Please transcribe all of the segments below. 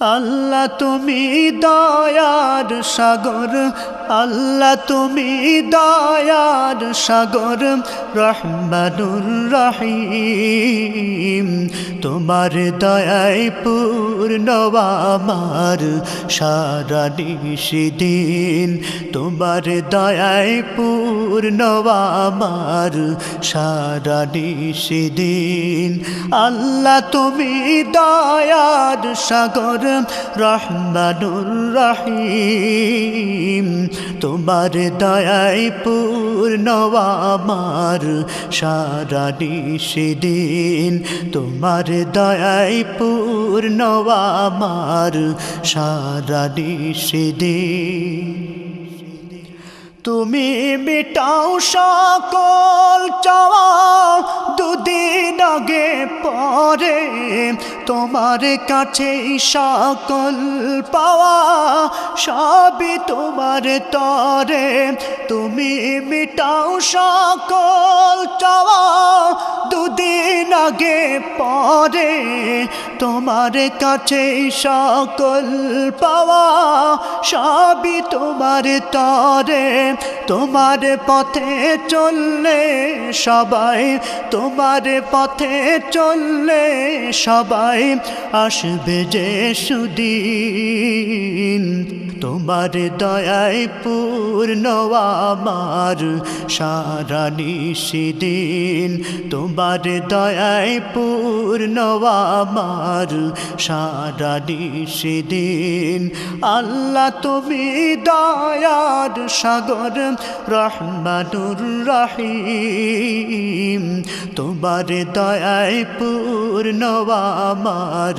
আল্লাহ তুমি দয়ার সাগর, আল্লাহ তুমি দয়ার সাগর, রহমানুর রহিম। তোমার দয়ায় পূর্ণ আমার সারা নিশিদিন, তোমার দয়ায় পূর্ণ আমার সারা নিশিদিন। আল্লাহ তুমি দয়ার সাগর, রহমানুর রহিম। তোমার দয়ায় পূর্ণ আমার সারা নিশিদিন, তোমার দয়ায় পূর্ণ আমার সারা নিশিদিন। তুমি মিটাও সকল চাওয়া দুদিন আগে পরে, তোমার কাছে সকল পাওয়া সবই তোমার তরে। তুমি মিটাও সকল চাওয়া দুদিন আগে পরে, তোমার কাছে সকল পাওয়া সবই তোমার তরে। তোমার পথে চললে সবাই, তোমার পথে চললে সবাই আসবে যে সুদিন। তোমার দয়ায় পূর্ণ আমার সারা নিশিদিন, তোমার দয়ায় পূর্ণ আমার সারা নিশিদিন। আল্লাহ তুমি দয়ার সাগর, রহমানুর রহিম। তোমার দয়ায় পূর্ণ আমার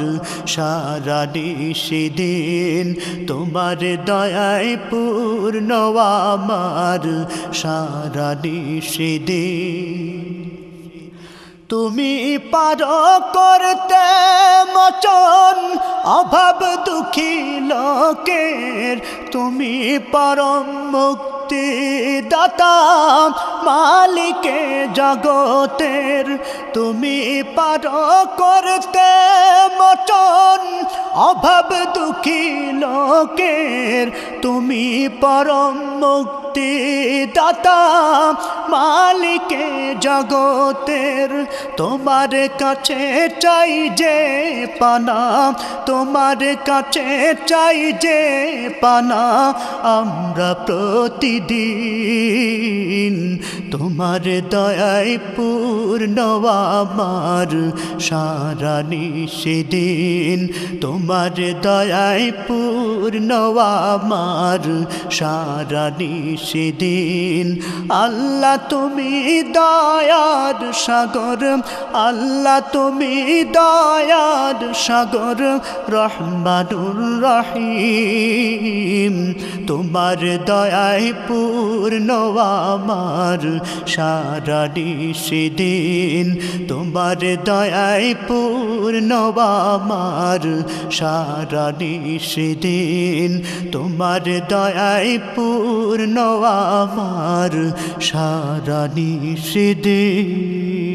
সারা নিশিদিন, তোমার দয়ায় পূর্ণ আমার সারা নিশিদিন। তুমি পারো করতে মোচন অভাব দুঃখী লোকের, তুমি পরম মুক্তি দাতা মালিকে জগতের। তুমি পারো করতে মোচন অভাব দুঃখী লোকের, তুমি পরম মুক্তি দাতা মালিকে জগতের। তোমার কাছে চাই যে পানা, তোমার কাছে চাই যে পানা আমরা প্রতিদিন। তোমার দয়ায় পূর্ণ আমার সারা নিশিদিন, তোমার দয়ায় পূর্ণ আমার সারা নিশিদিন। আল্লাহ তুমি দয়ার সাগর, আল্লাহ তুমি দয়ার সাগর, রহমানুর রহিম। তোমার দয়ায় পূর্ণ আমার সারা নিশিদিন, তোমার দয়ায় পূর্ণ আমার সারা নিশিদিন, তোমার দয়ায় পূর্ণ আমার সারা নিশিদিন।